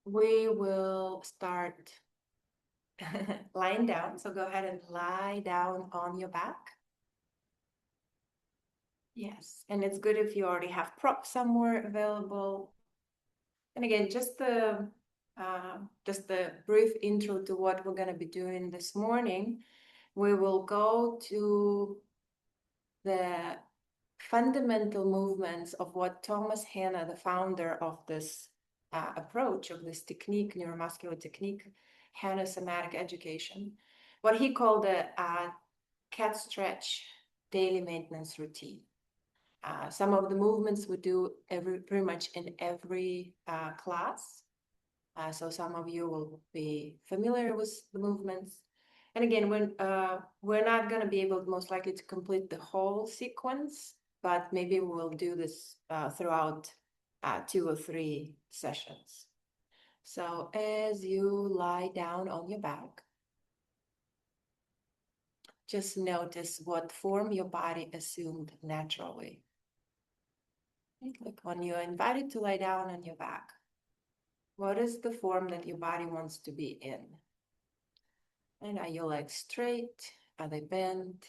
we will start lying down. So go ahead and lie down on your back. Yes, and it's good if you already have props somewhere available. And again, just the brief intro to what we're going to be doing this morning. We will go to the fundamental movements of what Thomas Hanna, the founder of this approach, of this technique, neuromuscular technique, Hanna Somatic Education, what he called the cat stretch daily maintenance routine. Some of the movements we do pretty much in every class. So some of you will be familiar with the movements. And again, we're not going to be able most likely to complete the whole sequence, but maybe we'll do this throughout 2 or 3 sessions. So as you lie down on your back, just notice what form your body assumed naturally. Like when you're invited to lie down on your back, what is the form that your body wants to be in? And are your legs straight? Are they bent?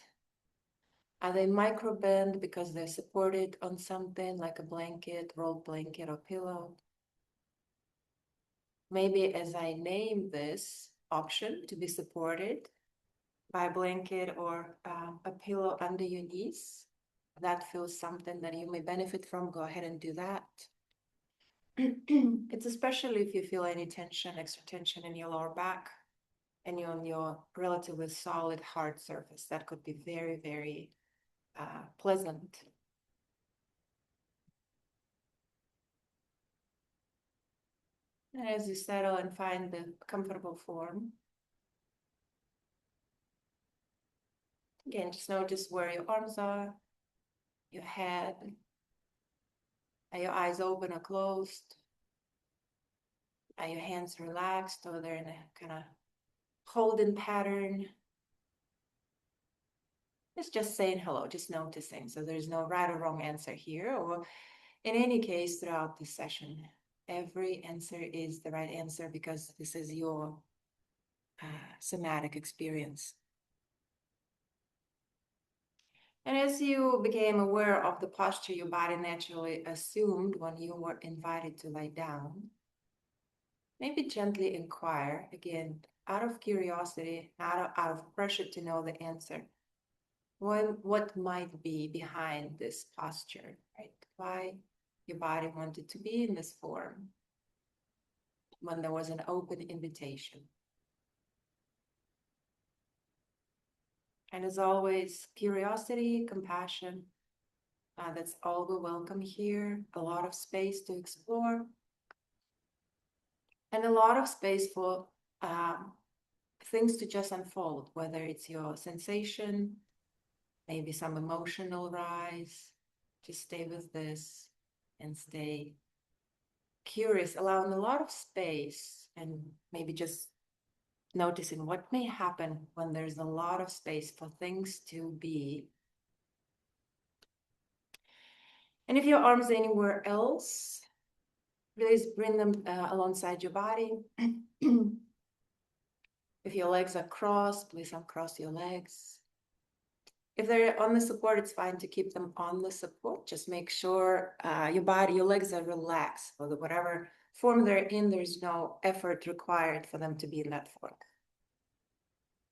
Are they micro bent because they're supported on something like a blanket, rolled blanket, or pillow? Maybe as I name this option to be supported by a blanket or a pillow under your knees, that feels something that you may benefit from, go ahead and do that. It's especially if you feel any tension, extra tension in your lower back and you're on your relatively solid hard surface. That could be very, very pleasant. And as you settle and find the comfortable form, again, just notice where your arms are, your head. Are your eyes open or closed? Are your hands relaxed or they're in a kind of holding pattern? It's just saying hello, just noticing. So there's no right or wrong answer here, or in any case, throughout this session, every answer is the right answer because this is your somatic experience. And as you became aware of the posture your body naturally assumed when you were invited to lie down, maybe gently inquire, again, out of curiosity, out of pressure to know the answer, what might be behind this posture, right? Why your body wanted to be in this form when there was an open invitation. And as always, curiosity, compassion, that's all we welcome here. A lot of space to explore. And a lot of space for things to just unfold, whether it's your sensation, maybe some emotional rise. Just stay with this and stay curious, allowing a lot of space and maybe just noticing what may happen when there's a lot of space for things to be. And if your arms are anywhere else, please bring them alongside your body. If your legs are crossed, please uncross your legs. If they're on the support, it's fine to keep them on the support. Just make sure your legs are relaxed. So that whatever form they're in, there's no effort required for them to be in that form.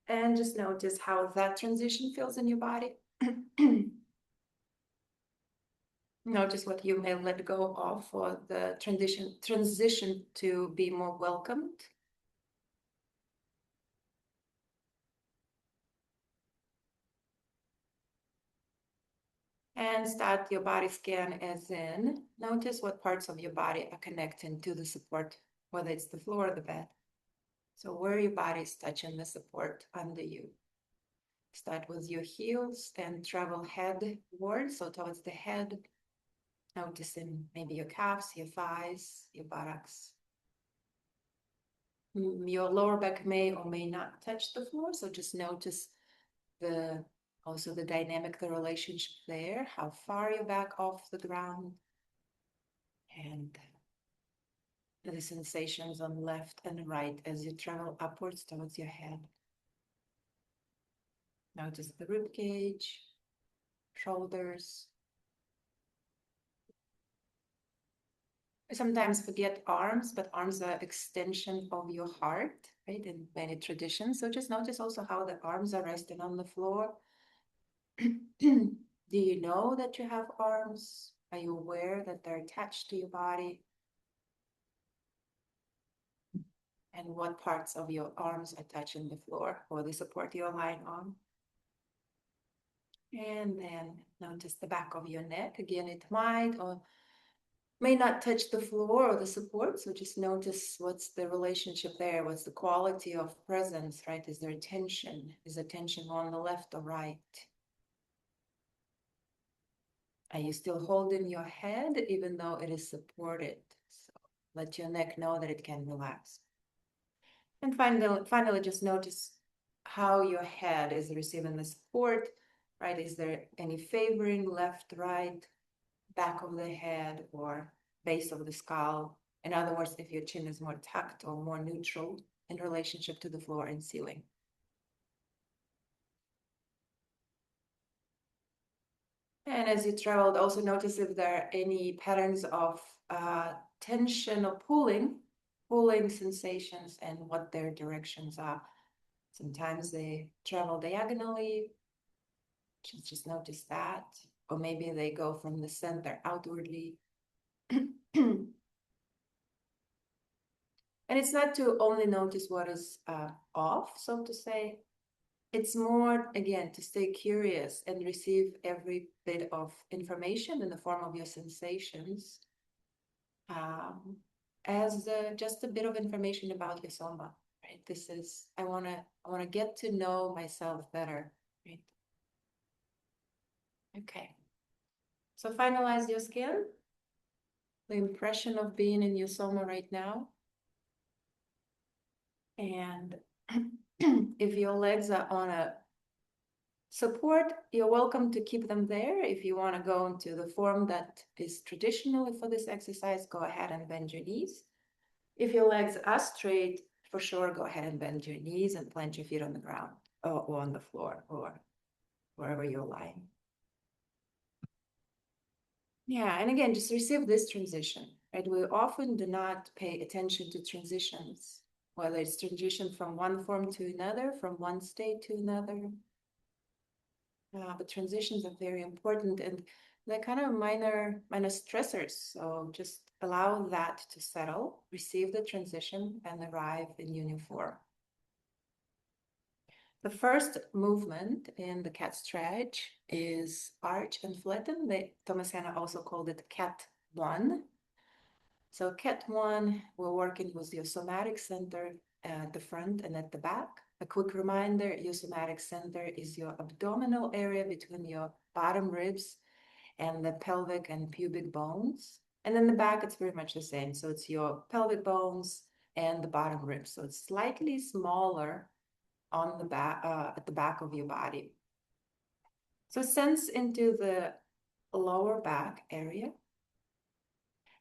And just notice how that transition feels in your body. Notice what you may let go of for the transition to be more welcomed. And start your body scan as in, notice what parts of your body are connecting to the support, whether it's the floor or the bed. So where your body is touching the support under you. Start with your heels and travel headward, so towards the head, noticing maybe your calves, your thighs, your buttocks. Your lower back may or may not touch the floor, so just notice also the dynamic, the relationship there, how far you're back off the ground. And the sensations on left and right as you travel upwards towards your head. Notice the rib cage, shoulders. I sometimes forget arms, but arms are extension of your heart, right? In many traditions. So just notice also how the arms are resting on the floor. Do you know that you have arms? Are you aware that they're attached to your body? And what parts of your arms are touching the floor or the support you're lying on? And then notice the back of your neck. Again, it might or may not touch the floor or the support. So just notice what's the relationship there. What's the quality of presence, right? Is there tension? Is there tension on the left or right? Are you still holding your head even though it is supported? So let your neck know that it can relax. And finally, just notice how your head is receiving the support, right? Is there any favoring left, right, back of the head or base of the skull? In other words, if your chin is more tucked or more neutral in relationship to the floor and ceiling. And as you traveled, also notice if there are any patterns of tension or pulling sensations and what their directions are. Sometimes they travel diagonally, just notice that. Or maybe they go from the center outwardly. And it's not to only notice what is off, so to say. It's more, again, to stay curious and receive every bit of information in the form of your sensations as just a bit of information about your soma, right? This is, I wanna get to know myself better, right? Okay. So finalize your skin, the impression of being in your soma right now. And if your legs are on a support, you're welcome to keep them there. If you want to go into the form that is traditionally for this exercise, go ahead and bend your knees. If your legs are straight, for sure, go ahead and bend your knees and plant your feet on the ground or on the floor or wherever you're lying. Yeah, and again, just receive this transition, right? We often do not pay attention to transitions, whether it's transition from one form to another, from one state to another. But transitions are very important and they're kind of minor stressors. So just allow that to settle, receive the transition and arrive in uniform. The first movement in the cat stretch is arch and flatten. Thomas Hanna also called it cat 1. So cat 1, we're working with your somatic center at the front and at the back. A quick reminder, your somatic center is your abdominal area between your bottom ribs and the pelvic and pubic bones. And in the back, it's very much the same. So it's your pelvic bones and the bottom ribs. So it's slightly smaller on the back, at the back of your body. So sense into the lower back area.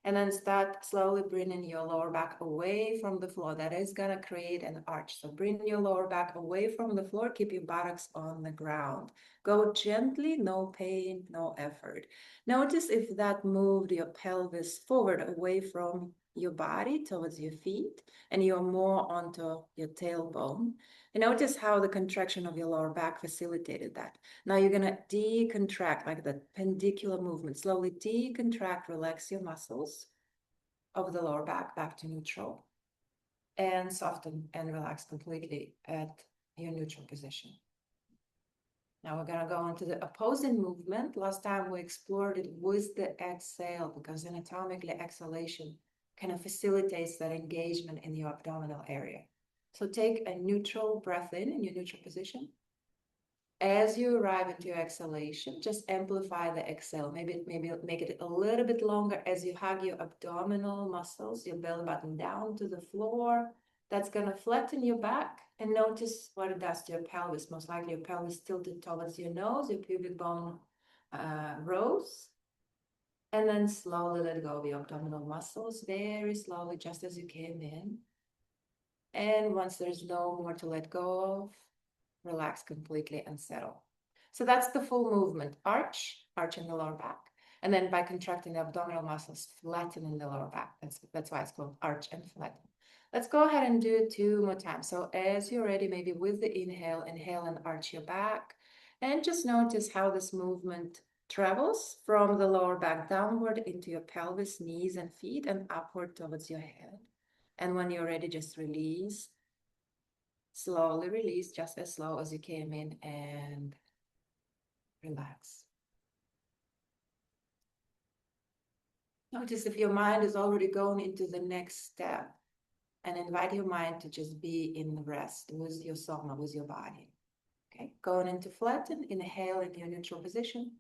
And then start slowly bringing your lower back away from the floor. That is going to create an arch. So bring your lower back away from the floor. Keep your buttocks on the ground. Go gently, no pain, no effort. Notice if that moved your pelvis forward away from your body towards your feet and you're more onto your tailbone. And notice how the contraction of your lower back facilitated that. Now you're going to decontract, like the pendicular movement. Slowly decontract, relax your muscles of the lower back to neutral. And soften and relax completely at your neutral position. Now we're going to go into the opposing movement. Last time we explored it with the exhale because anatomically exhalation kind of facilitates that engagement in your abdominal area. So take a neutral breath in your neutral position. As you arrive into your exhalation, just amplify the exhale. Maybe make it a little bit longer as you hug your abdominal muscles, your belly button down to the floor. That's going to flatten your back and notice what it does to your pelvis. Most likely your pelvis tilted towards your nose, your pubic bone rose. And then slowly let go of your abdominal muscles, very slowly, just as you came in. And once there's no more to let go of, relax completely and settle. So that's the full movement. Arch in the lower back. And then by contracting the abdominal muscles, flatten in the lower back. That's why it's called arch and flatten. Let's go ahead and do it 2 more times. So as you're ready, maybe with the inhale and arch your back. And just notice how this movement travels from the lower back downward into your pelvis, knees, and feet, and upward towards your head. And when you're ready, just release. Slowly release, just as slow as you came in, and relax. Notice if your mind is already going into the next step, and invite your mind to just be in rest with your soma, with your body. Okay, going into flatten, inhale in your neutral position.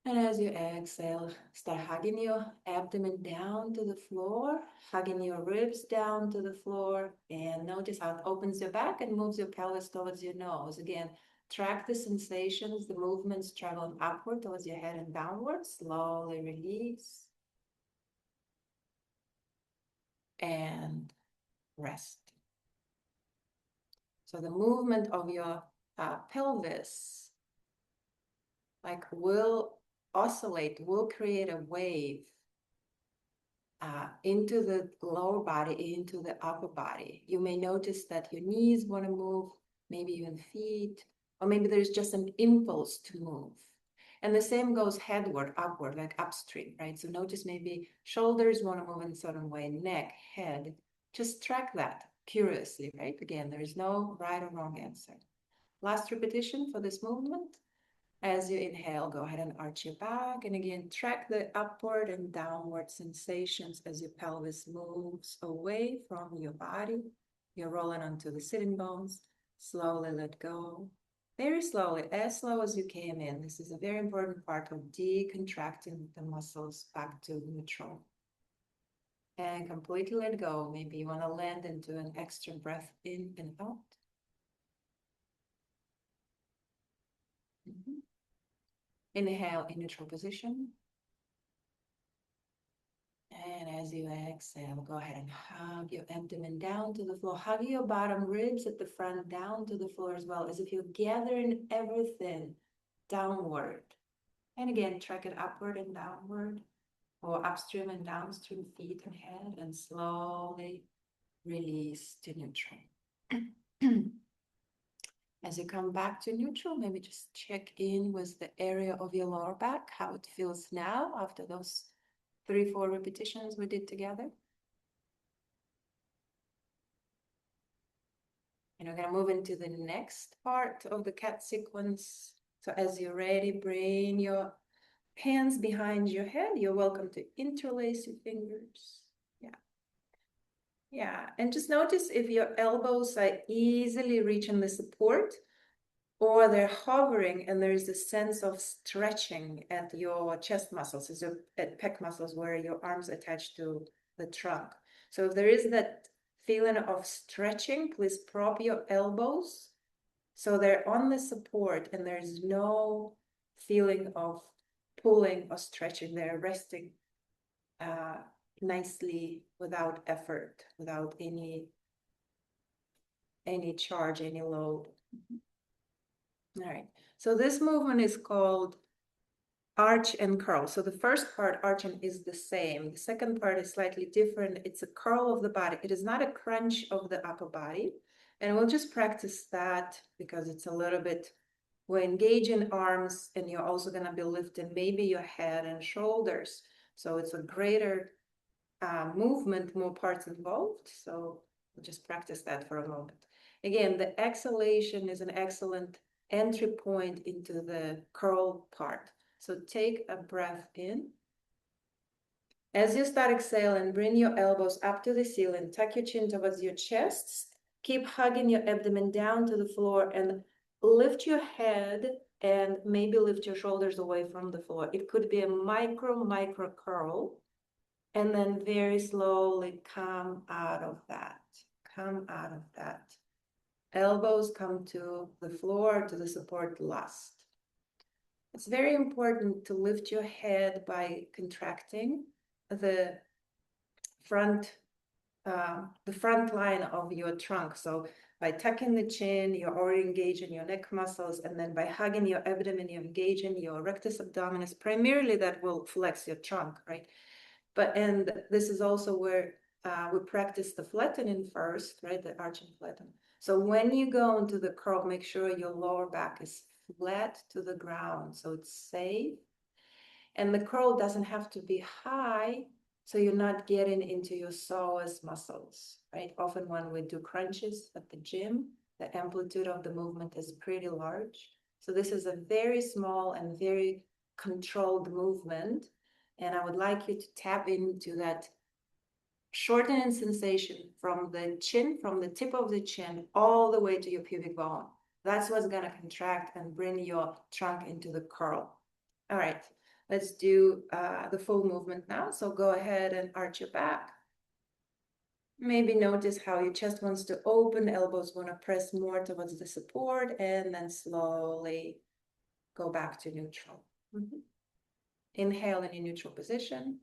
And as you exhale, start hugging your abdomen down to the floor, hugging your ribs down to the floor, and notice how it opens your back and moves your pelvis towards your nose. Again, track the sensations, the movements traveling upward towards your head and downward. Slowly release. And rest. So the movement of your pelvis will oscillate, will create a wave into the lower body, into the upper body. You may notice that your knees want to move, maybe even feet, or maybe there's just an impulse to move. And the same goes headward, upward, like upstream, right? So notice maybe shoulders want to move in a certain way, neck, head. Just track that curiously, right? Again, there is no right or wrong answer. Last repetition for this movement. As you inhale, go ahead and arch your back. And again, track the upward and downward sensations as your pelvis moves away from your body. You're rolling onto the sitting bones. Slowly let go. Very slowly, as slow as you came in. This is a very important part of decontracting the muscles back to neutral. And completely let go. Maybe you want to land into an extra breath in and out. Inhale in neutral position. And as you exhale, go ahead and hug your abdomen down to the floor. Hug your bottom ribs at the front down to the floor as well, as if you're gathering everything downward. And again, track it upward and downward, or upstream and downstream, feet and head, and slowly release to neutral. As you come back to neutral, maybe just check in with the area of your lower back, how it feels now after those 3-4 repetitions we did together. And we're going to move into the next part of the cat sequence. So as you're ready, bring your hands behind your head. You're welcome to interlace your fingers. Yeah. And just notice if your elbows are easily reaching the support, or they're hovering and there's a sense of stretching at your chest muscles, at pec muscles where your arms attach to the trunk. So if there is that feeling of stretching, please prop your elbows so they're on the support and there's no feeling of pulling or stretching. They're resting nicely without effort, without any charge, any load. All right, so this movement is called arch and curl. So the first part, arching, is the same. The second part is slightly different. It's a curl of the body. It is not a crunch of the upper body. And we'll just practice that because it's a little bit, we're engaging arms and you're also going to be lifting maybe your head and shoulders. So it's a greater movement, more parts involved. So we'll just practice that for a moment. Again, the exhalation is an excellent entry point into the curl part. So take a breath in. As you start exhaling, bring your elbows up to the ceiling, tuck your chin towards your chest, keep hugging your abdomen down to the floor and lift your head and maybe lift your shoulders away from the floor. It could be a micro curl. And then very slowly come out of that. Come out of that. Elbows come to the floor, to the support last. It's very important to lift your head by contracting the front line of your trunk. So by tucking the chin, you're already engaging your neck muscles, and then by hugging your abdomen, you're engaging your rectus abdominis. Primarily, that will flex your trunk, right? And this is also where we practice the flattening first, right? The arch and flatten. So when you go into the curl, make sure your lower back is flat to the ground, so it's safe. And the curl doesn't have to be high, so you're not getting into your psoas muscles, right? Often when we do crunches at the gym, the amplitude of the movement is pretty large. So this is a very small and very controlled movement. And I would like you to tap into that shortening sensation from the chin, from the tip of the chin, all the way to your pubic bone. That's what's gonna contract and bring your trunk into the curl. All right, let's do the full movement now. So go ahead and arch your back. Maybe notice how your chest wants to open, elbows wanna press more towards the support, and then slowly go back to neutral. Inhale in your neutral position.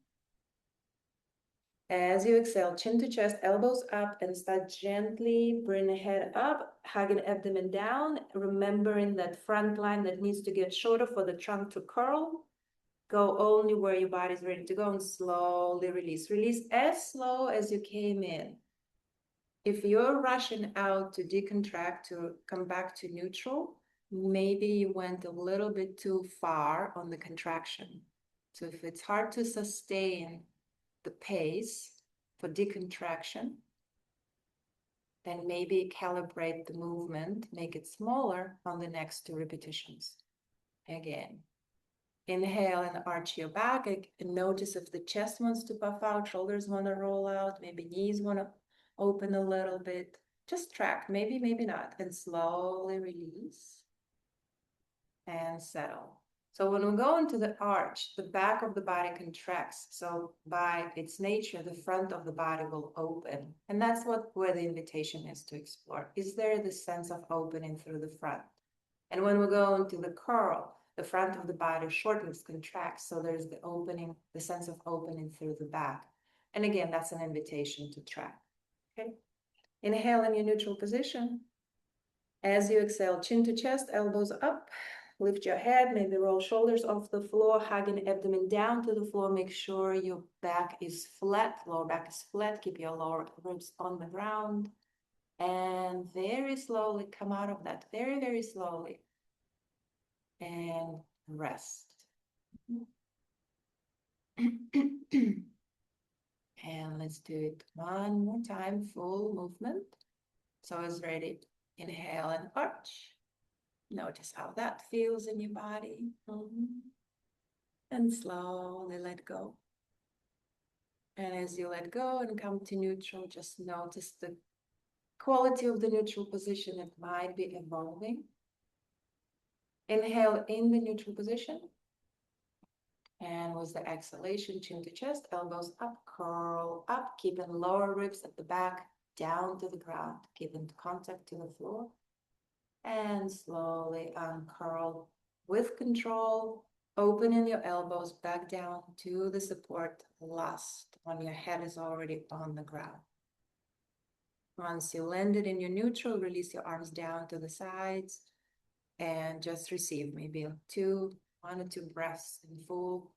As you exhale, chin to chest, elbows up, and start gently bring the head up, hugging abdomen down, remembering that front line that needs to get shorter for the trunk to curl. Go only where your body's ready to go, and slowly release. Release as slow as you came in. If you're rushing out to decontract, to come back to neutral, maybe you went a little bit too far on the contraction. So if it's hard to sustain the pace for decontraction, then maybe calibrate the movement, make it smaller on the next 2 repetitions. Again, inhale and arch your back, and notice if the chest wants to puff out, shoulders want to roll out, maybe knees want to open a little bit. Just track, maybe, maybe not, and slowly release and settle. So when we go into the arch, the back of the body contracts. So by its nature, the front of the body will open. And that's where the invitation is to explore. Is there this sense of opening through the front? And when we go into the curl, the front of the body shortens, contracts. So there's the opening, the sense of opening through the back. And again, that's an invitation to track. Okay. Inhale in your neutral position. As you exhale, chin to chest, elbows up. Lift your head, maybe roll shoulders off the floor, hugging abdomen down to the floor. Make sure your back is flat, lower back is flat. Keep your lower ribs on the ground. And very slowly come out of that, very, very slowly. And rest. And let's do it one more time, full movement. So it's ready. Inhale and arch. Notice how that feels in your body. And slowly let go. And as you let go and come to neutral, just notice the quality of the neutral position. It might be evolving. Inhale in the neutral position. And with the exhalation, chin to chest, elbows up, curl up, keeping lower ribs at the back, down to the ground, keeping contact to the floor. And slowly uncurl with control, opening your elbows back down to the support last when your head is already on the ground. Once you landed in your neutral, release your arms down to the sides and just receive maybe 1 or 2 breaths in full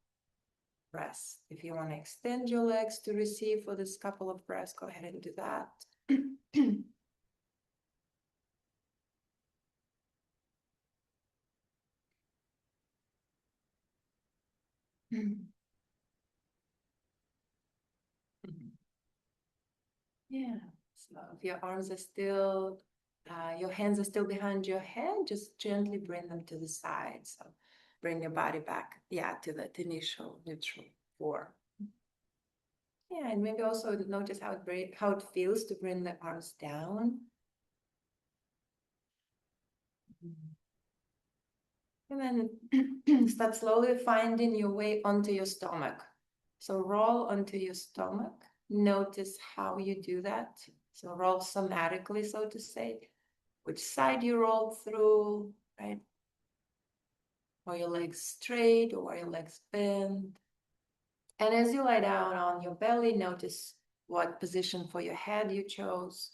rest. If you want to extend your legs to receive for this couple of breaths, go ahead and do that. Yeah, so if your arms are still, your hands are still behind your head, just gently bring them to the side. So bring your body back, to that initial neutral form. Yeah, and maybe also notice how it feels to bring the arms down. And then start slowly finding your way onto your stomach. So roll onto your stomach. Notice how you do that. So roll somatically, so to say. Which side you roll through, right? Are your legs straight or are your legs bent? And as you lie down on your belly, notice what position for your head you chose.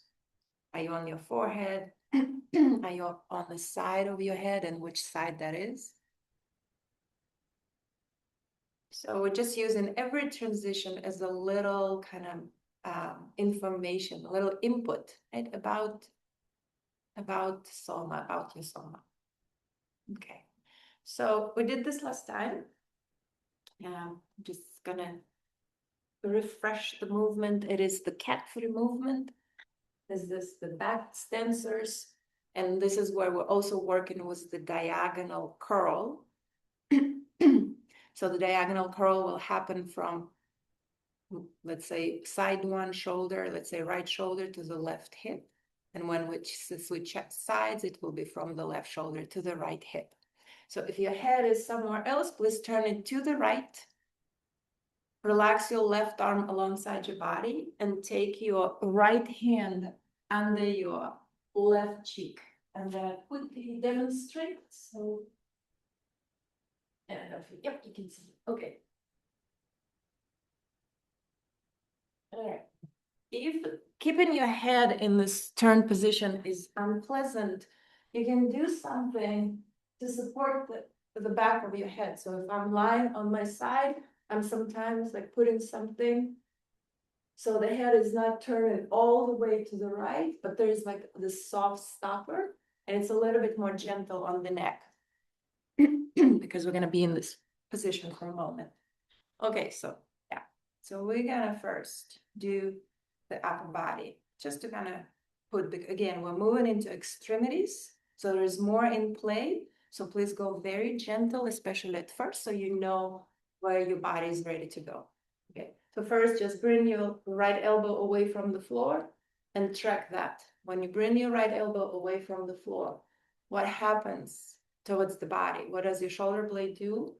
Are you on your forehead? Are you on the side of your head, and which side that is? So we're just using every transition as a little kind of information, a little input, right? About soma, about your soma. Okay. So we did this last time. I'm just gonna refresh the movement. It is the cat free movement. This is the back extensors. And this is where we're also working with the diagonal curl. So the diagonal curl will happen from, let's say, side one shoulder, let's say right shoulder to the left hip. And when we switch sides, it will be from the left shoulder to the right hip. So if your head is somewhere else, please turn it to the right. Relax your left arm alongside your body and take your right hand under your left cheek. And quickly demonstrate. So, yep, you can see. Okay. All right. If keeping your head in this turned position is unpleasant, you can do something to support the back of your head. So if I'm lying on my side, I'm sometimes like putting something so the head is not turning all the way to the right, but there's like this soft stopper, and it's a little bit more gentle on the neck because we're going to be in this position for a moment. Okay, so yeah. So we're going to first do the upper body just to kind of put, again, we're moving into extremities. So there's more in play. So please go very gentle, especially at first, so you know where your body is ready to go. Okay, so first just bring your right elbow away from the floor and track that. When you bring your right elbow away from the floor, what happens towards the body? What does your shoulder blade do?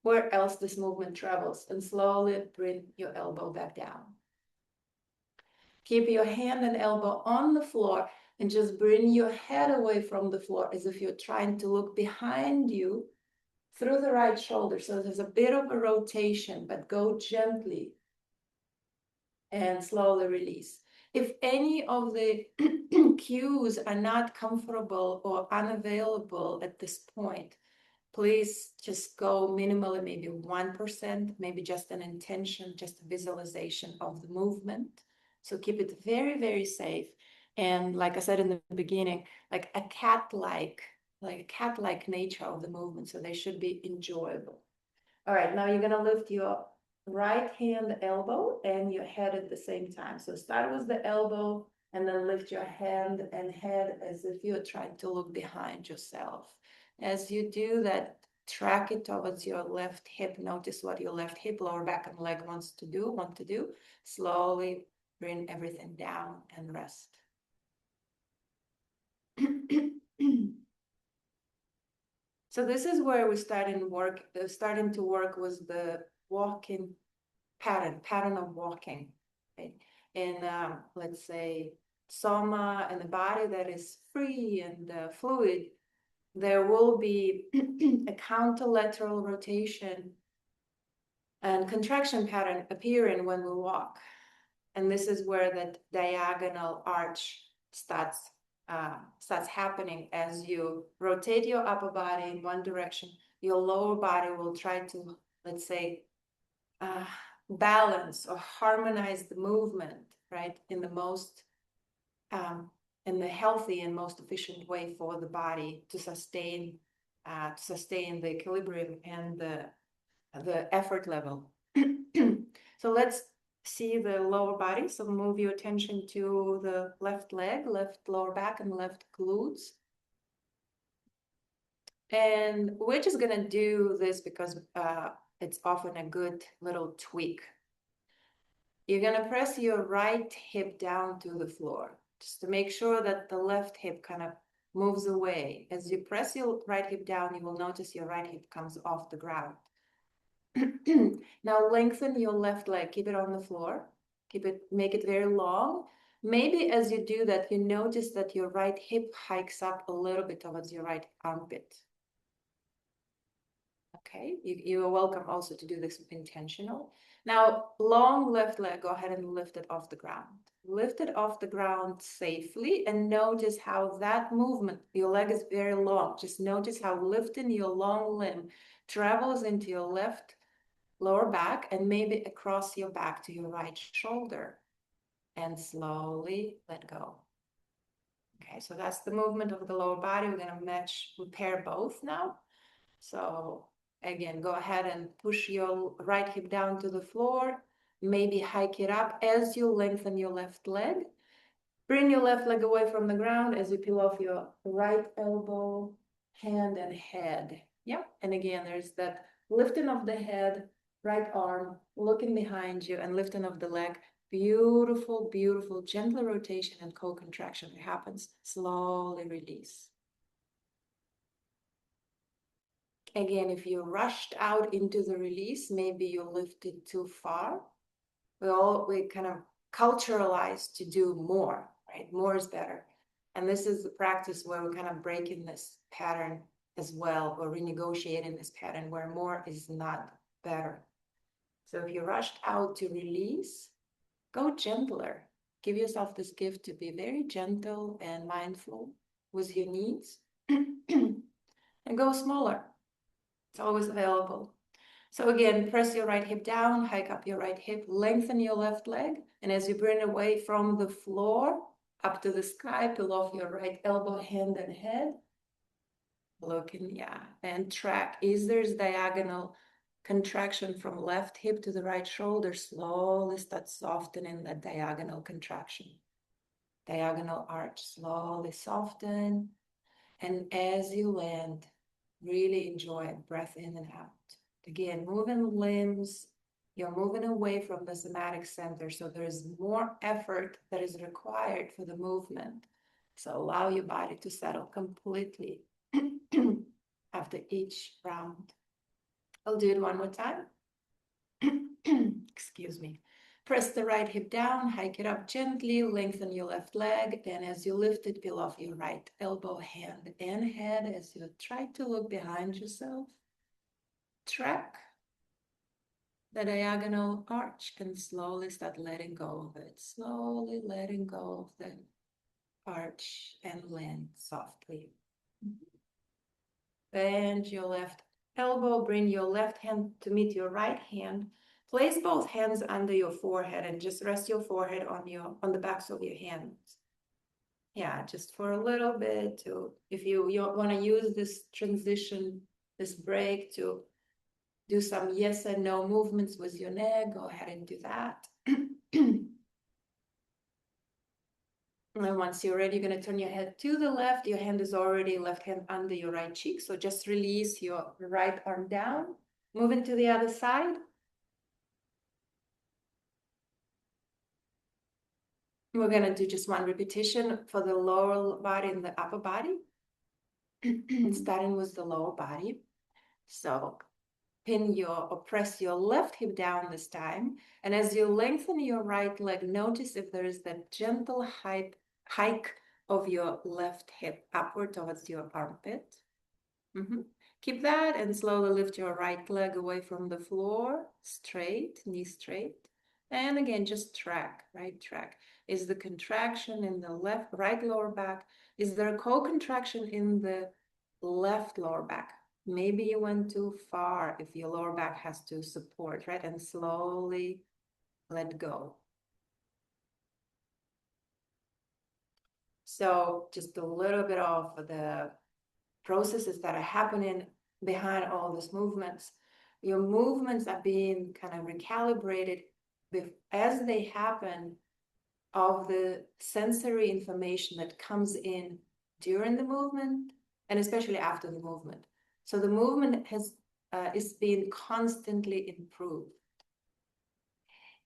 Where else this movement travels? And slowly bring your elbow back down. Keep your hand and elbow on the floor and just bring your head away from the floor as if you're trying to look behind you through the right shoulder. So there's a bit of a rotation, but go gently and slowly release. If any of the cues are not comfortable or unavailable at this point, please just go minimally, maybe 1%, maybe just an intention, just a visualization of the movement. So keep it very, very safe. And like I said in the beginning, like a cat-like nature of the movement. So they should be enjoyable. All right, now you're gonna lift your right hand elbow and your head at the same time. So start with the elbow and then lift your hand and head as if you're trying to look behind yourself. As you do that, track it towards your left hip. Notice what your left hip, lower back, and leg want to do. Slowly bring everything down and rest. So this is where we're starting to work with the walking pattern of walking, right? And let's say soma and the body that is free and fluid, there will be a counterlateral rotation and contraction pattern appearing when we walk. And this is where that diagonal arch starts happening. As you rotate your upper body in one direction, your lower body will try to, let's say, balance or harmonize the movement, right, in the most in the healthy and most efficient way for the body to sustain the equilibrium and the effort level. So let's see the lower body. So move your attention to the left leg, left lower back, and left glutes. And we're just gonna do this because it's often a good little tweak. You're gonna press your right hip down to the floor, just to make sure that the left hip kind of moves away. As you press your right hip down, you will notice your right hip comes off the ground. Now lengthen your left leg, keep it on the floor, make it very long. Maybe as you do that, you notice that your right hip hikes up a little bit towards your right armpit. Okay, you are welcome also to do this intentional. Now, long left leg, go ahead and lift it off the ground. Lift it off the ground safely and notice how that movement, your leg is very long. Just notice how lifting your long limb travels into your left lower back and maybe across your back to your right shoulder. And slowly let go. Okay, so that's the movement of the lower body. We're going to pair both now. So again, go ahead and push your right hip down to the floor. Maybe hike it up as you lengthen your left leg. Bring your left leg away from the ground as you peel off your right elbow, hand, and head. Yep. And again, there's that lifting of the head, right arm, looking behind you, and lifting of the leg. Beautiful, beautiful, gentle rotation and co-contraction happens. Slowly release. Again, if you rushed out into the release, maybe you lifted too far. We kind of culturalize to do more, right? More is better. And this is the practice where we're kind of breaking this pattern as well, or renegotiating this pattern where more is not better. So if you rushed out to release, go gentler. Give yourself this gift to be very gentle and mindful with your needs and go smaller. It's always available. So again, press your right hip down, hike up your right hip, lengthen your left leg. And as you bring away from the floor up to the sky, peel off your right elbow, hand, and head. Looking, yeah, and track. Is there's diagonal contraction from left hip to the right shoulder? Slowly start softening that diagonal contraction. Diagonal arch, slowly soften. And as you land, really enjoy it. Breath in and out. Again, moving limbs, you're moving away from the somatic center, so there's more effort that is required for the movement. So allow your body to settle completely after each round. I'll do it one more time. Excuse me. Press the right hip down, hike it up gently, lengthen your left leg, and as you lift it, peel off your right elbow, hand, and head as you try to look behind yourself. Track the diagonal arch and slowly start letting go of it. Slowly letting go of the arch and land softly. Bend your left elbow, bring your left hand to meet your right hand. Place both hands under your forehead and just rest your forehead on the backs of your hands. Yeah, just for a little bit to, if you want to use this transition, this break to do some yes and no movements with your neck, go ahead and do that. And once you're ready, you're going to turn your head to the left. Your hand is already left hand under your right cheek. So just release your right arm down. Moving to the other side. We're going to do just one repetition for the lower body and the upper body. Starting with the lower body. So pin or press your left hip down this time. And as you lengthen your right leg, notice if there is that gentle hike of your left hip upward towards your armpit. Keep that and slowly lift your right leg away from the floor, straight, knee straight. And again, just track, right? Track. Is the contraction in the right lower back? Is there a co-contraction in the left lower back? Maybe you went too far if your lower back has to support, right? And slowly let go. So just a little bit of the processes that are happening behind all these movements. Your movements are being kind of recalibrated as they happen of the sensory information that comes in during the movement and especially after the movement. So the movement is being constantly improved.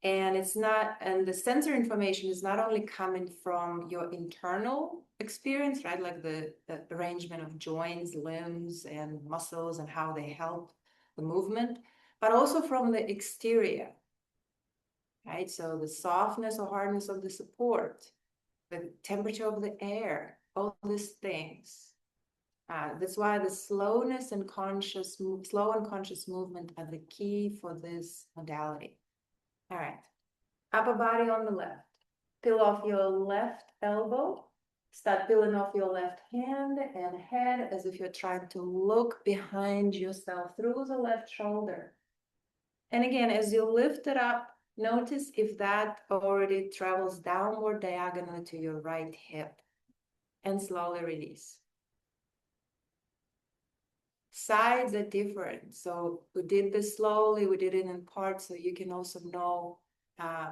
And the sensory information is not only coming from your internal experience, right? Like the arrangement of joints, limbs, and muscles and how they help the movement, but also from the exterior, right? So the softness or hardness of the support, the temperature of the air, all these things. That's why the slowness and slow and conscious movement are the key for this modality. All right, upper body on the left. Peel off your left elbow. Start peeling off your left hand and head as if you're trying to look behind yourself through the left shoulder. And again, as you lift it up, notice if that already travels downward diagonally to your right hip, and slowly release. Sides are different, so we did this slowly, we did it in parts, so you can also know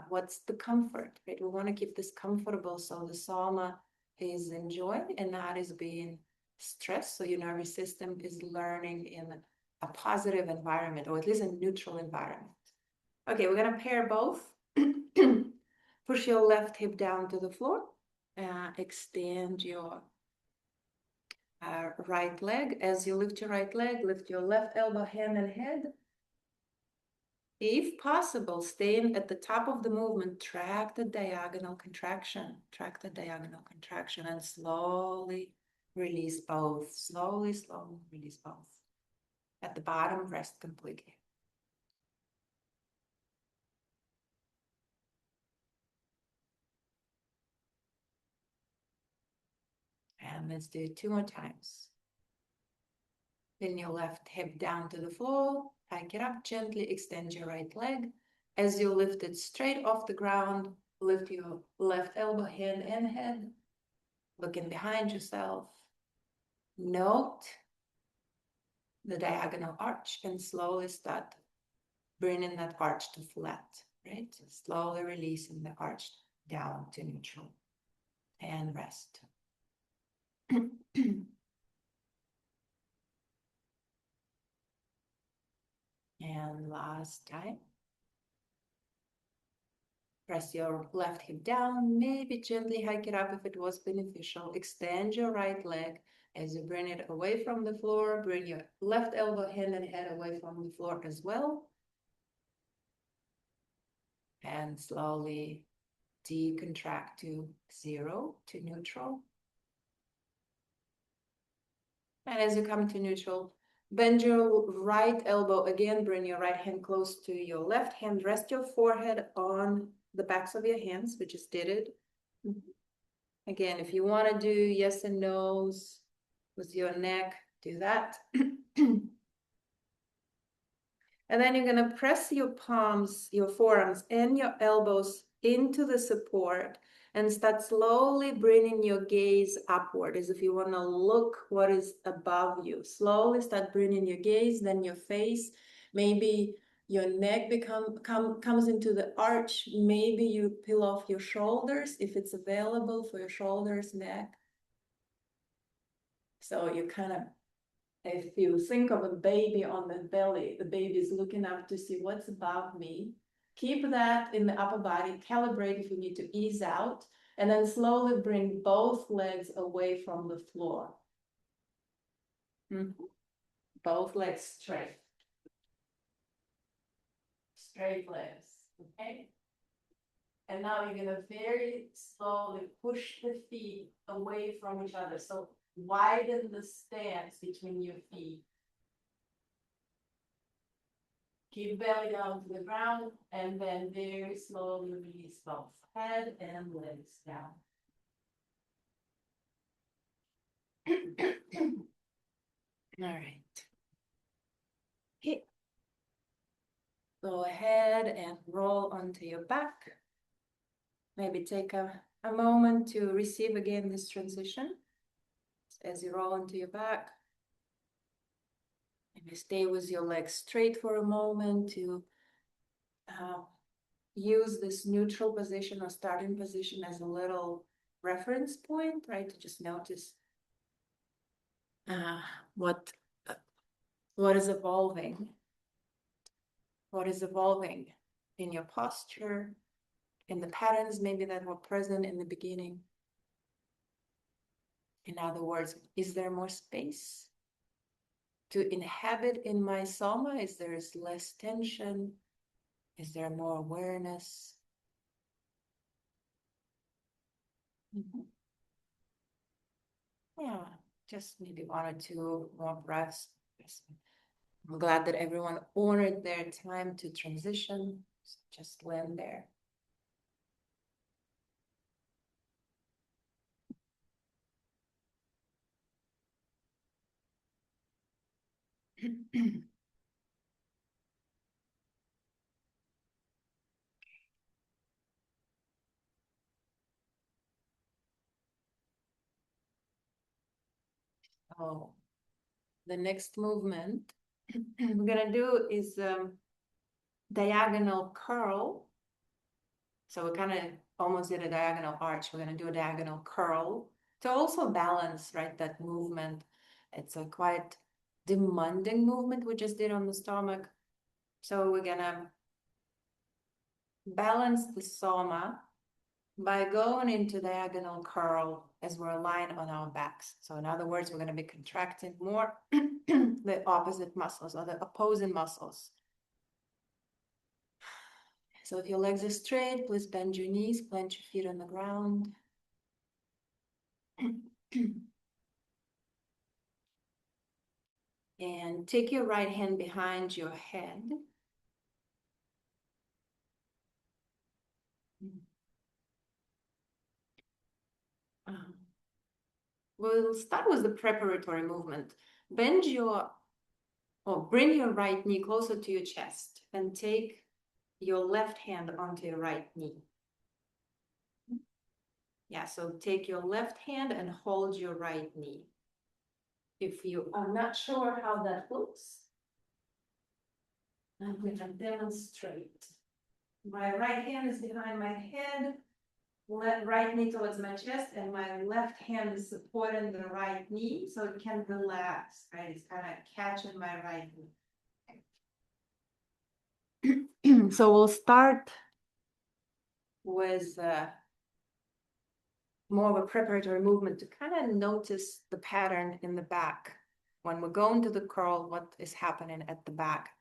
what's the comfort, right? We want to keep this comfortable so the soma is enjoying and not is being stressed, so your nervous system is learning in a positive environment, or at least a neutral environment. Okay, we're gonna pair both. Push your left hip down to the floor. Extend your right leg. As you lift your right leg, lift your left elbow, hand, and head. If possible, staying at the top of the movement, track the diagonal contraction. Track the diagonal contraction and slowly release both. Slowly, slowly release both. At the bottom, rest completely. And let's do it 2 more times. Bring your left hip down to the floor, hike it up, gently extend your right leg. As you lift it straight off the ground, lift your left elbow, hand, and head, looking behind yourself. Note the diagonal arch and slowly start bringing that arch to flat, right? Slowly releasing the arch down to neutral and rest. And last time. Press your left hip down, maybe gently hike it up if it was beneficial. Extend your right leg as you bring it away from the floor. Bring your left elbow, hand, and head away from the floor as well. And slowly decontract to 0, to neutral. And as you come to neutral, bend your right elbow again, bring your right hand close to your left hand, rest your forehead on the backs of your hands, we just did it. Again, if you want to do yes and no's with your neck, do that. And then you're going to press your palms, your forearms, and your elbows into the support and start slowly bringing your gaze upward as if you want to look what is above you. Slowly start bringing your gaze, then your face. Maybe your neck comes into the arch. Maybe you peel off your shoulders if it's available for your shoulders, neck. So you kind of, if you think of a baby on the belly, the baby is looking up to see what's above me. Keep that in the upper body, calibrate if you need to ease out, and then slowly bring both legs away from the floor. Both legs straight. Straight legs, okay? And now you're gonna very slowly push the feet away from each other. So widen the stance between your feet. Keep belly down to the ground, and then very slowly release both head and legs down. All right. Okay. Go ahead and roll onto your back. Maybe take a moment to receive again this transition. As you roll onto your back, maybe stay with your legs straight for a moment to use this neutral position or starting position as a little reference point, right? To just notice what is evolving. What is evolving in your posture, in the patterns maybe that were present in the beginning. In other words, is there more space to inhabit in my soma? Is there less tension? Is there more awareness? Yeah, just maybe 1 or 2 more breaths. I'm glad that everyone honored their time to transition. So just land there. Oh, the next movement we're gonna do is diagonal curl. So we kind of almost did a diagonal arch. We're gonna do a diagonal curl to also balance, right, that movement. It's a quite demanding movement we just did on the stomach. So we're gonna balance the soma by going into diagonal curl as we're aligned on our backs. So in other words, we're going to be contracting more the opposite muscles or the opposing muscles. So if your legs are straight, please bend your knees, plant your feet on the ground. And take your right hand behind your head. We'll start with the preparatory movement. Bend your, or bring your right knee closer to your chest and take your left hand onto your right knee. Yeah, so take your left hand and hold your right knee. If you are not sure how that looks, I'm going to demonstrate. My right hand is behind my head, right knee towards my chest, and my left hand is supporting the right knee so it can relax, right? It's kind of catching my right knee. So we'll start with more of a preparatory movement to kind of notice the pattern in the back. When we're going to the curl, what is happening at the back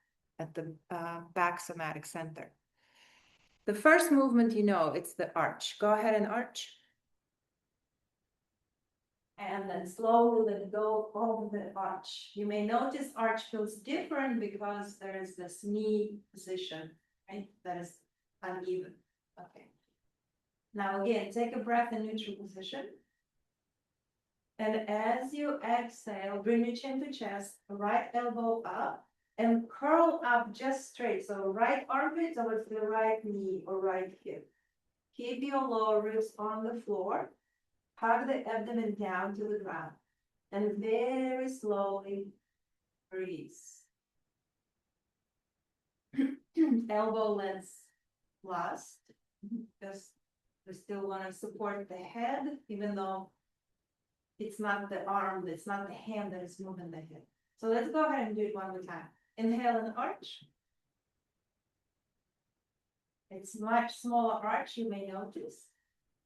back somatic center. The first movement, it's the arch. Go ahead and arch. And then slowly let go over the arch. You may notice arch feels different because there is this knee position, right? That is uneven. Okay. Now again, take a breath in neutral position. And as you exhale, bring your chin to chest, right elbow up, and curl up just straight. So right armpit towards the right knee or right hip. Keep your lower ribs on the floor. Hug the abdomen down to the ground. And very slowly release. Elbow length last. Because we still want to support the head, even though it's not the arm, it's not the hand that is moving the head. So let's go ahead and do it one more time. Inhale and arch. It's much smaller arch, you may notice.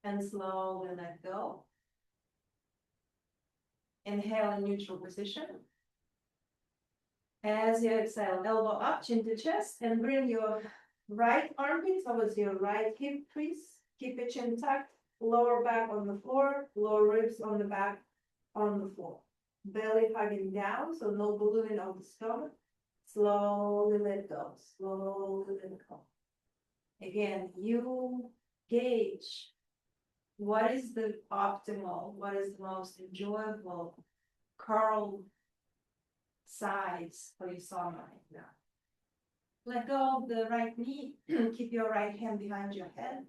And slowly let go. Inhale in neutral position. As you exhale, elbow up, chin to chest, and bring your right armpit towards your right hip crease. Keep your chin tucked, lower back on the floor, lower ribs on the back on the floor. Belly hugging down, so no ballooning of the stomach. Slowly let go, slowly let go. Again, you gauge what is the optimal, what is the most enjoyable curl size for your soma right now. Let go of the right knee, keep your right hand behind your head.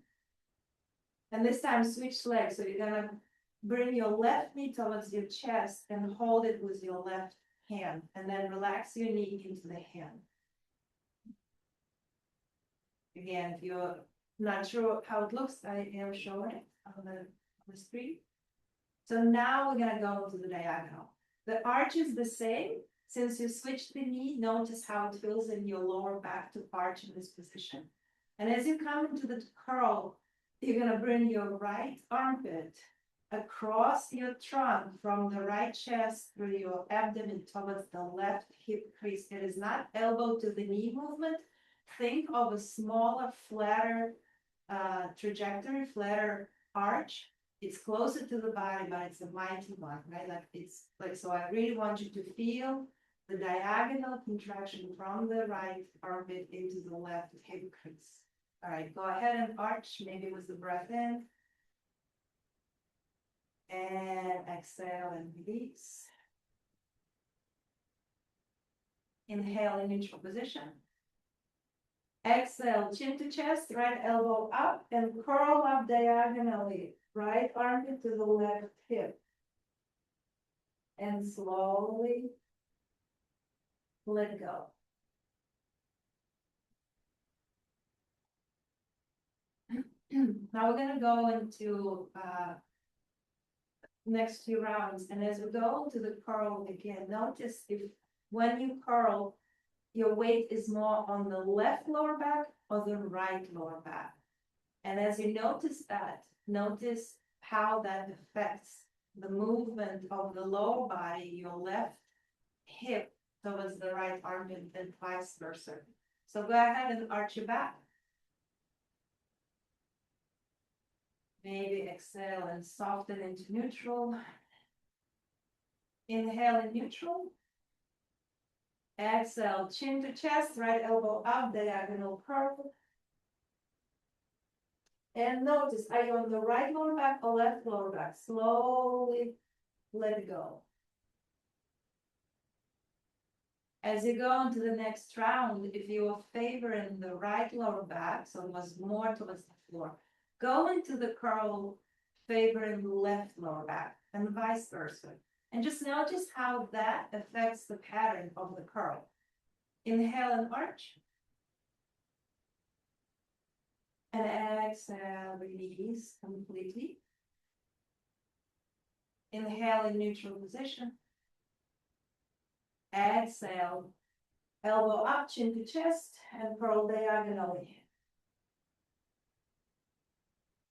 And this time switch legs, so you're gonna bring your left knee towards your chest and hold it with your left hand, and then relax your knee into the hand. Again, if you're not sure how it looks, I am showing it on the screen. So now we're gonna go to the diagonal. The arch is the same. Since you switched the knee, notice how it feels in your lower back to arch in this position. And as you come into the curl, you're gonna bring your right armpit across your trunk from the right chest through your abdomen towards the left hip crease. It is not elbow to the knee movement. Think of a smaller, flatter trajectory, flatter arch it's closer to the body, but it's a mighty one, right? Like it's like, so I really want you to feel the diagonal contraction from the right armpit into the left hip crease. All right, go ahead and arch, maybe with the breath in. And exhale and release. Inhale in neutral position. Exhale, chin to chest, right elbow up and curl up diagonally. Right armpit to the left hip. And slowly let go. Now we're going to go into next few rounds. And as we go to the curl again, notice if when you curl, your weight is more on the left lower back or the right lower back. And as you notice that, notice how that affects the movement of the lower body, your left hip towards the right armpit and vice versa. So go ahead and arch your back. Maybe exhale and soften into neutral. Inhale in neutral. Exhale, chin to chest, right elbow up, diagonal curl. And notice, are you on the right lower back or left lower back? Slowly let it go. As you go on to the next round, if you are favoring the right lower back, so it was more towards the floor, go into the curl favoring the left lower back and vice versa. And just notice how that affects the pattern of the curl. Inhale and arch. And exhale, release completely. Inhale in neutral position. Exhale, elbow up, chin to chest, and curl diagonally.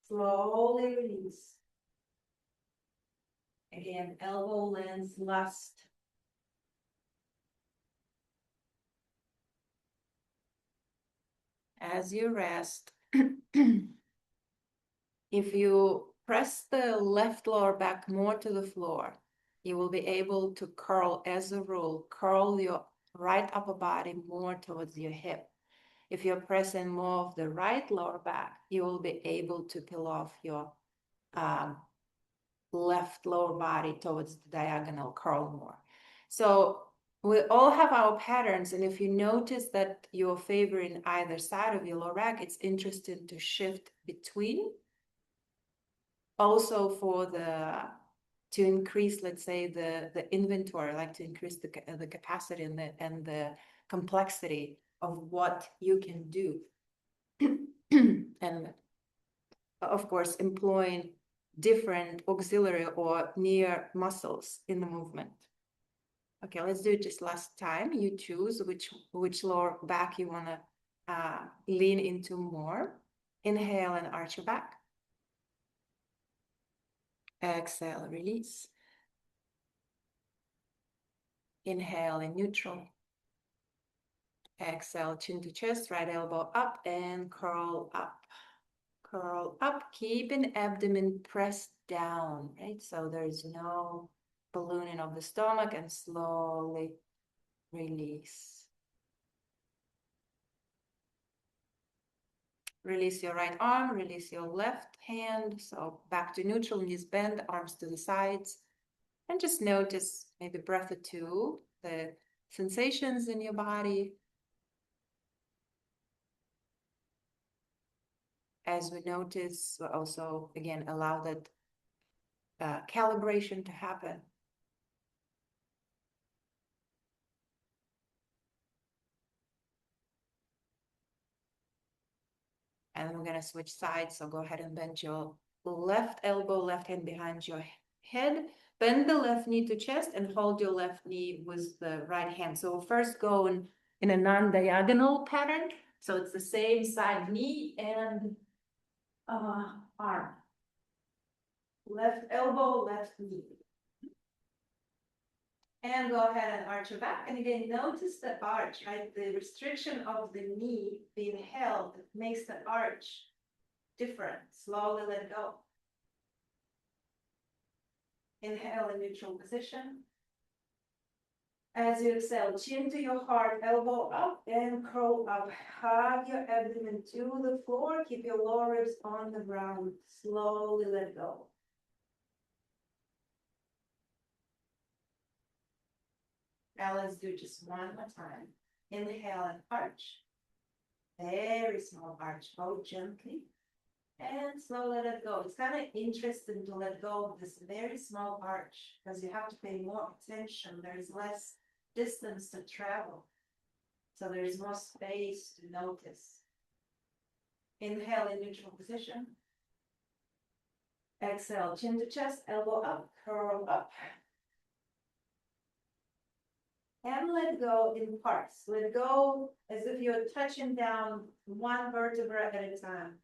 Slowly release. Again, elbow lands last. As you rest, if you press the left lower back more to the floor, you will be able to curl, as a rule, curl your right upper body more towards your hip. If you're pressing more of the right lower back, you will be able to peel off your left lower body towards the diagonal curl more. So we all have our patterns, and if you notice that you're favoring either side of your lower back, it's interesting to shift between. Also for to increase, let's say, the inventory, like to increase the capacity and the complexity of what you can do. And of course, employing different auxiliary or near muscles in the movement. Okay, let's do it just last time. You choose which lower back you want to lean into more. Inhale and arch your back. Exhale, release. Inhale in neutral. Exhale, chin to chest, right elbow up and curl up. Curl up, keeping abdomen pressed down, right? So there's no ballooning of the stomach, and slowly release. Release your right arm, release your left hand. So back to neutral, knees bend, arms to the sides. And just notice maybe breath or two, the sensations in your body. As we notice, we also, again, allow that calibration to happen. And we're going to switch sides. So go ahead and bend your left elbow, left hand behind your head. Bend the left knee to chest and hold your left knee with the right hand. So we'll first go in a non-diagonal pattern. So it's the same side knee and arm. Left elbow, left knee. And go ahead and arch your back. And again, notice the arch, right? The restriction of the knee being held makes the arch different. Slowly let go. Inhale in neutral position. As you exhale, chin to your heart, elbow up and curl up. Hug your abdomen to the floor. Keep your lower ribs on the ground. Slowly let go. Now let's do just one more time. Inhale and arch. Very small arch. Go gently. And slowly let go. It's kind of interesting to let go of this very small arch because you have to pay more attention. There is less distance to travel. So there is more space to notice. Inhale in neutral position. Exhale, chin to chest, elbow up, curl up. And let go in parts. Let go as if you're touching down one vertebra at a time.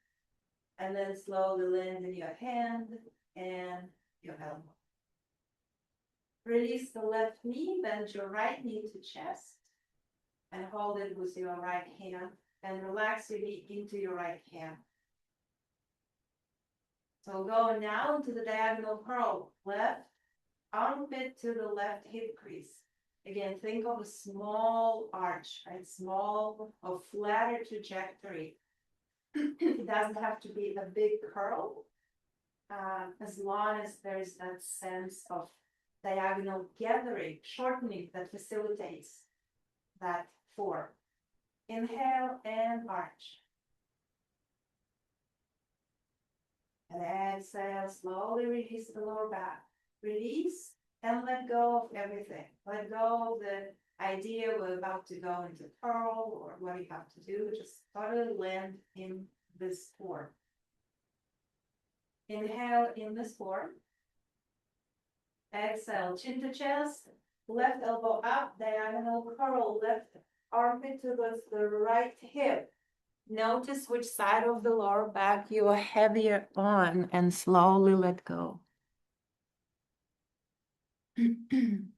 And then slowly land in your hand and your elbow. Release the left knee, bend your right knee to chest. And hold it with your right hand. And relax your knee into your right hand. So go now into the diagonal curl. Left armpit to the left hip crease. Again, think of a small arch, right? Small or flatter trajectory. It doesn't have to be a big curl, as long as there's that sense of diagonal gathering, shortening that facilitates that form. Inhale and arch. And exhale, slowly release the lower back. Release and let go of everything. Let go of the idea we're about to go into curl or what you have to do. Just totally land in this form. Inhale in this form. Exhale, chin to chest, left elbow up, diagonal curl, left armpit to the right hip. Notice which side of the lower back you are heavier on and slowly let go. And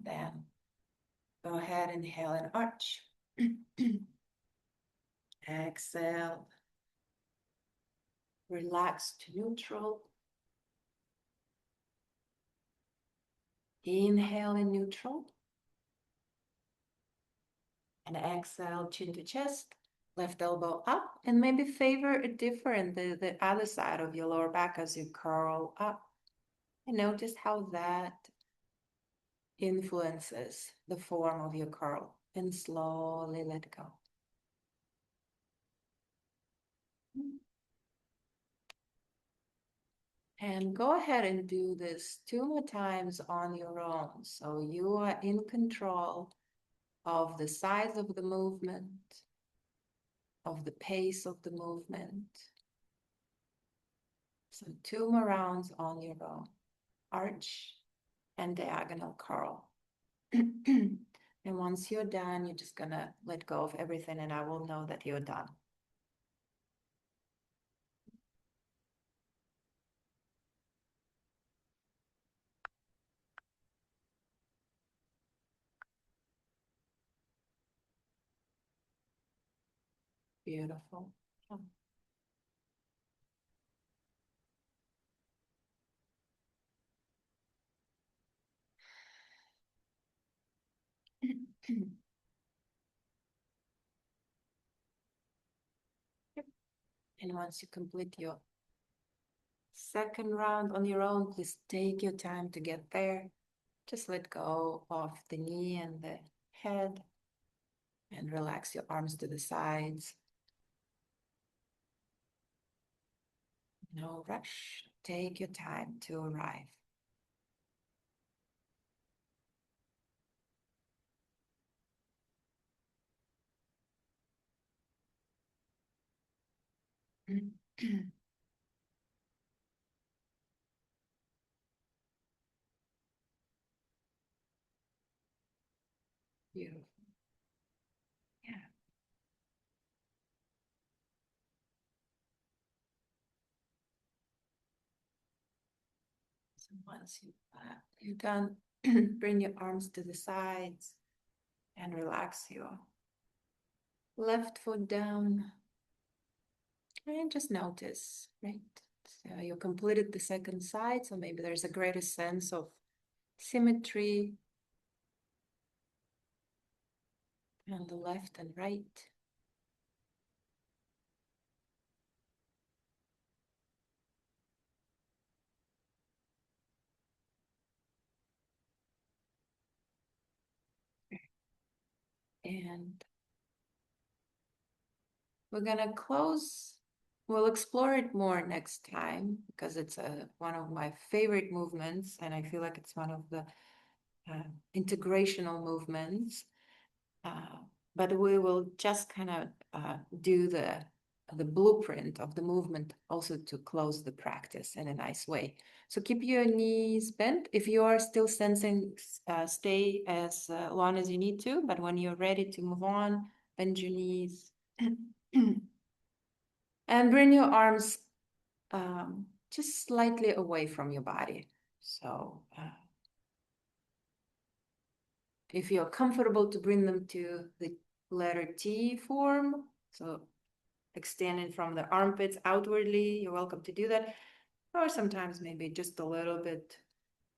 then go ahead, inhale and arch. Exhale. Relax to neutral. Inhale in neutral. And exhale, chin to chest, left elbow up, and maybe favor a different, the other side of your lower back as you curl up. And notice how that influences the form of your curl. And slowly let go. And go ahead and do this 2 more times on your own. So you are in control of the size of the movement, of the pace of the movement. So 2 more rounds on your own. Arch and diagonal curl. And once you're done, you're just gonna let go of everything and I will know that you're done. Beautiful. Oh. And once you complete your second round on your own, please take your time to get there. Just let go of the knee and the head and relax your arms to the sides. No rush. Take your time to arrive. Beautiful. Yeah. So once you're done, bring your arms to the sides and relax your Left foot down. And just notice, right? So you completed the second side, so maybe there's a greater sense of symmetry on the left and right. And we're gonna close. We'll explore it more next time because it's one of my favorite movements, and I feel like it's one of the integrational movements. But we will just kind of do the blueprint of the movement also to close the practice in a nice way. So keep your knees bent. If you are still sensing, stay as long as you need to, but when you're ready to move on, bend your knees. And bring your arms just slightly away from your body. So if you're comfortable to bring them to the letter T form, so extending from the armpits outwardly, you're welcome to do that. Or sometimes maybe just a little bit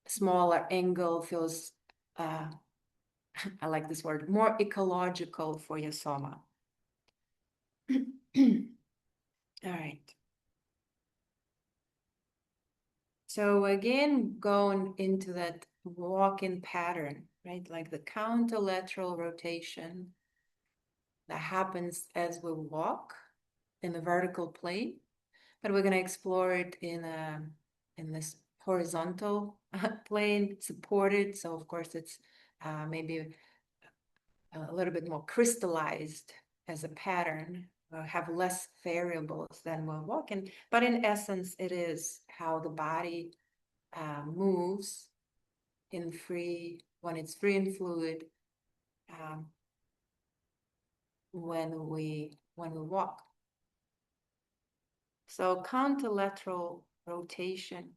smaller angle feels, I like this word, more ecological for your soma. All right. So again, going into that walk-in pattern, right? Like the counterlateral rotation that happens as we walk in the vertical plane, but we're going to explore it in this horizontal plane, supported. So of course it's maybe a little bit more crystallized as a pattern, have less variables than we're walking. But in essence, it is how the body moves in free, when it's free and fluid, when we walk. So counterlateral rotation,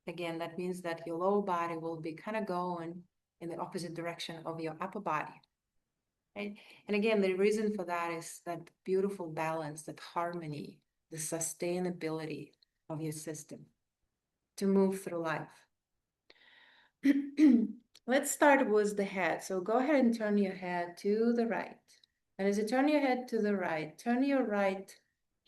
again, that means that your lower body will be kind of going in the opposite direction of your upper body, right? And again, the reason for that is that beautiful balance, that harmony, the sustainability of your system to move through life. Let's start with the head. So go ahead and turn your head to the right. And as you turn your head to the right, turn your right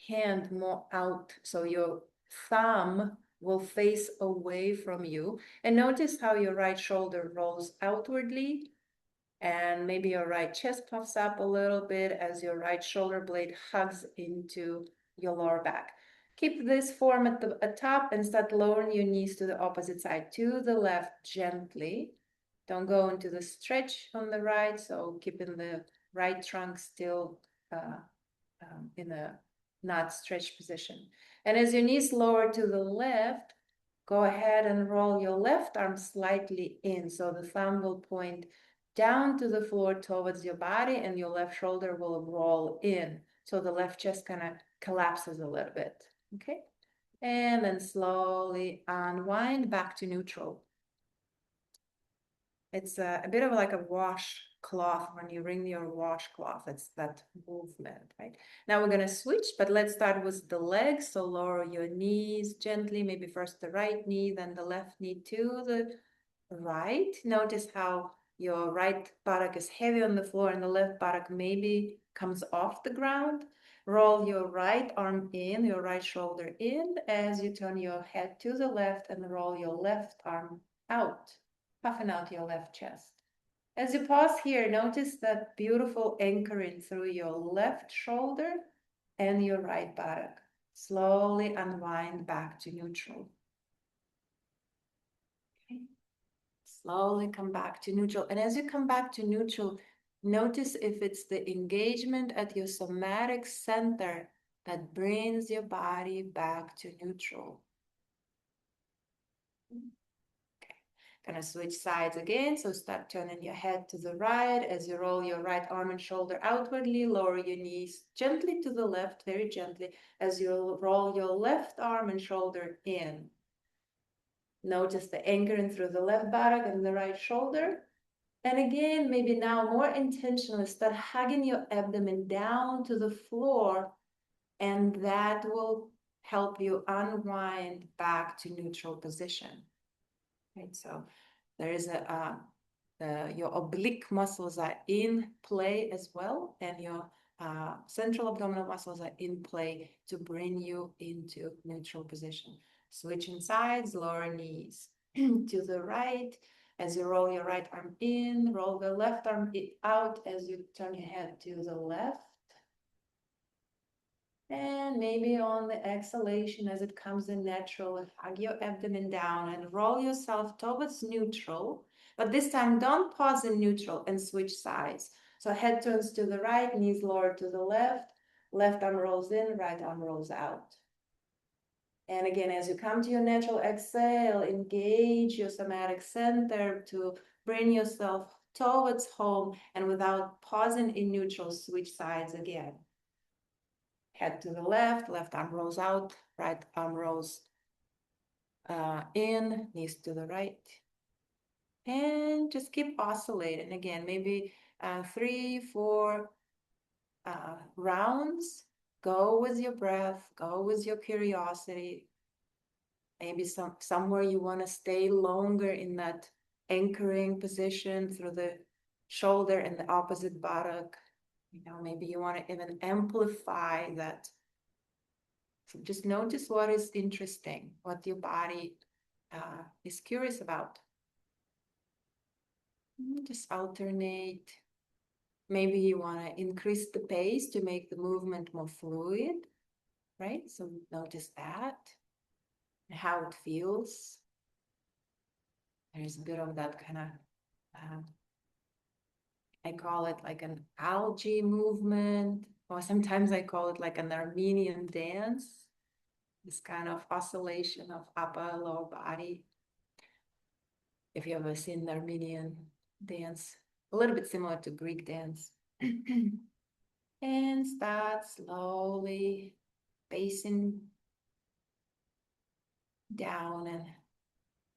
hand more out. So your thumb will face away from you. And notice how your right shoulder rolls outwardly. And maybe your right chest puffs up a little bit as your right shoulder blade hugs into your lower back. Keep this form at the top and start lowering your knees to the opposite side, to the left gently. Don't go into the stretch on the right, so keeping the right trunk still in a not stretched position. And as your knees lower to the left, go ahead and roll your left arm slightly in, so the thumb will point down to the floor towards your body and your left shoulder will roll in. So the left chest kind of collapses a little bit, okay? And then slowly unwind back to neutral. It's a bit of like a washcloth when you wring your washcloth. It's that movement, right? Now we're gonna switch, but let's start with the legs. So lower your knees gently, maybe first the right knee, then the left knee to the right. Notice how your right buttock is heavy on the floor and the left buttock maybe comes off the ground. Roll your right arm in, your right shoulder in as you turn your head to the left and roll your left arm out, puffing out your left chest. As you pause here, notice that beautiful anchoring through your left shoulder and your right buttock. Slowly unwind back to neutral. Okay. Slowly come back to neutral. And as you come back to neutral, notice if it's the engagement at your somatic center that brings your body back to neutral. Okay, gonna switch sides again. So start turning your head to the right as you roll your right arm and shoulder outwardly. Lower your knees gently to the left, very gently, as you roll your left arm and shoulder in. Notice the anchoring through the left buttock and the right shoulder. And again, maybe now more intentionally, start hugging your abdomen down to the floor, and that will help you unwind back to neutral position. Right, so there is your oblique muscles are in play as well, and your central abdominal muscles are in play to bring you into neutral position. Switching sides, lower knees to the right. As you roll your right arm in, roll the left arm out as you turn your head to the left. And maybe on the exhalation, as it comes in natural, hug your abdomen down and roll yourself towards neutral. But this time, don't pause in neutral and switch sides. So head turns to the right, knees lower to the left, left arm rolls in, right arm rolls out. And again, as you come to your natural exhale, engage your somatic center to bring yourself towards home, and without pausing in neutral, switch sides again. Head to the left, left arm rolls out, right arm rolls in, knees to the right. And just keep oscillating. Again, maybe 3, 4 rounds. Go with your breath, go with your curiosity. Maybe somewhere you want to stay longer in that anchoring position through the shoulder and the opposite buttock. Maybe you want to even amplify that. So just notice what is interesting, what your body is curious about. Just alternate. Maybe you want to increase the pace to make the movement more fluid, right? So notice that and how it feels. There's a bit of that kind of, I call it like an algae movement, or sometimes I call it like an Armenian dance, this kind of oscillation of upper, lower body. If you ever seen the Armenian dance, a little bit similar to Greek dance. And start slowly pacing down and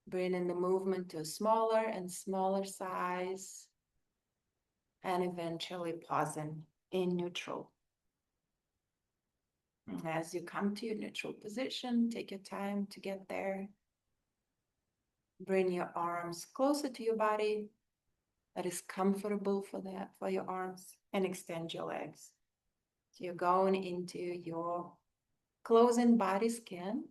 bringing the movement to a smaller and smaller size, and eventually pausing in neutral. As you come to your neutral position, take your time to get there. Bring your arms closer to your body that is comfortable for your arms, and extend your legs. So you're going into your closing body scan.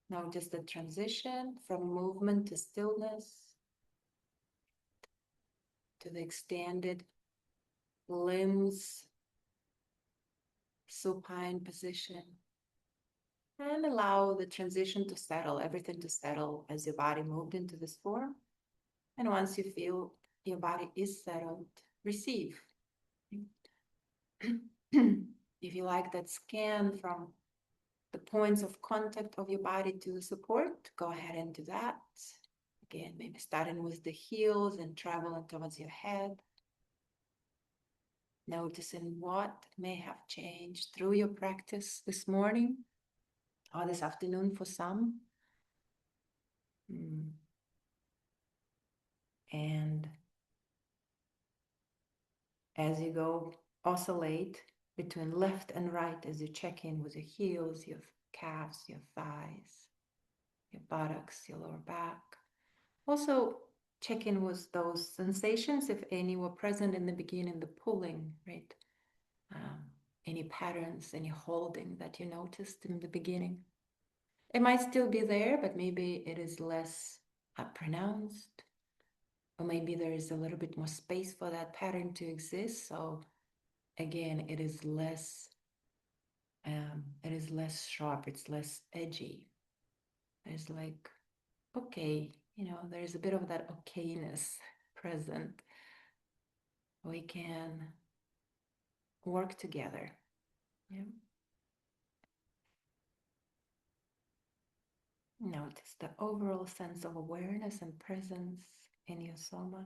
Notice the transition from movement to stillness, to the extended limbs, supine position. And allow the transition to settle, everything to settle as your body moved into this form. And once you feel your body is settled, receive. If you like that scan from the points of contact of your body to the support, go ahead and do that. Again, maybe starting with the heels and traveling towards your head. Noticing what may have changed through your practice this morning or this afternoon for some. And as you go, oscillate between left and right as you check in with your heels, your calves, your thighs, your buttocks, your lower back. Also, check in with those sensations, if any were present in the beginning, the pulling, right? Any patterns, any holding that you noticed in the beginning. It might still be there, but maybe it is less pronounced. Or maybe there is a little bit more space for that pattern to exist. So again, it is less sharp, it's less edgy. It's like, okay, there's a bit of that okayness present. We can work together. Yeah. Notice the overall sense of awareness and presence in your soma.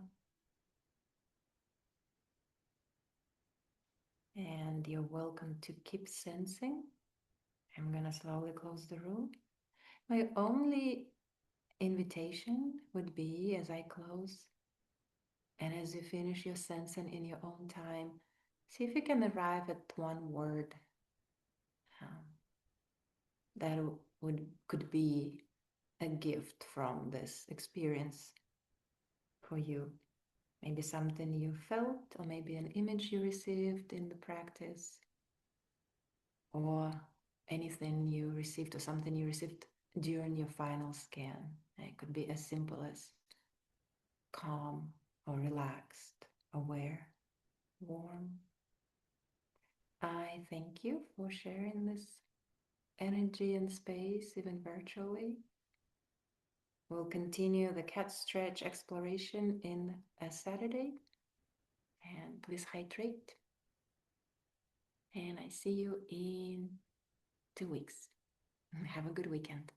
And you're welcome to keep sensing. I'm going to slowly close the room. My only invitation would be, as I close and as you finish your sensing in your own time, see if you can arrive at one word um, that could be a gift from this experience for you. Maybe something you felt, or maybe an image you received in the practice, or anything you received, or something you received during your final scan. It could be as simple as calm or relaxed, aware, warm. I thank you for sharing this energy and space, even virtually. We'll continue the cat stretch exploration in a Saturday. And please hydrate. And I see you in 2 weeks. Have a good weekend.